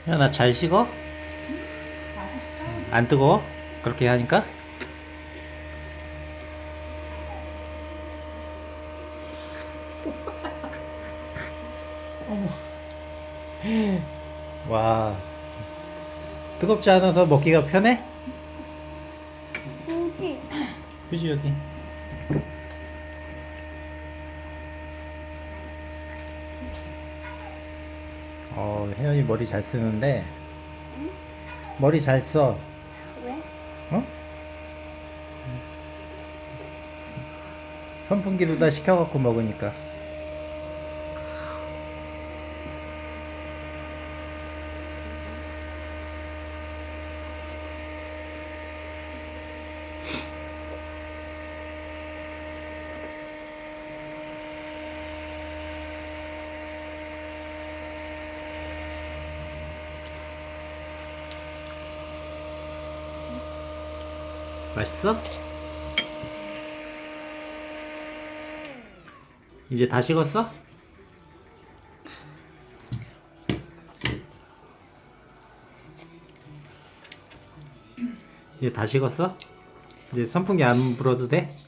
혜연아 잘 식어? 맛있어? 안 뜨거워? 그렇게 하니까? 어머. 와, 뜨겁지 않아서 먹기가 편해? 고기. 그지 여기. 혜연이 머리 잘 쓰는데 응? 머리 잘 써. 왜? 어? 선풍기로다 식혀갖고 먹으니까. 맛있어? 이제 다 식었어? 이제 다 식었어? 이제 선풍기 안 불어도 돼?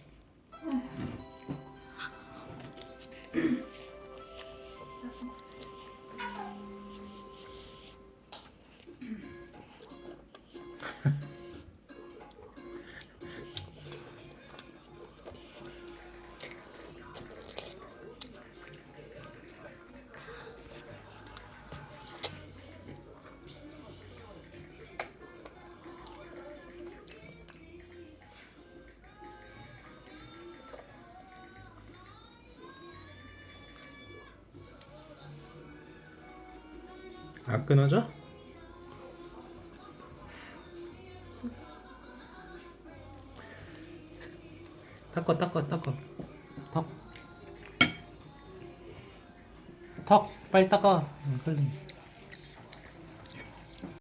안 끊어져? 닦어. 턱. 턱, 빨리 닦아. 빨리.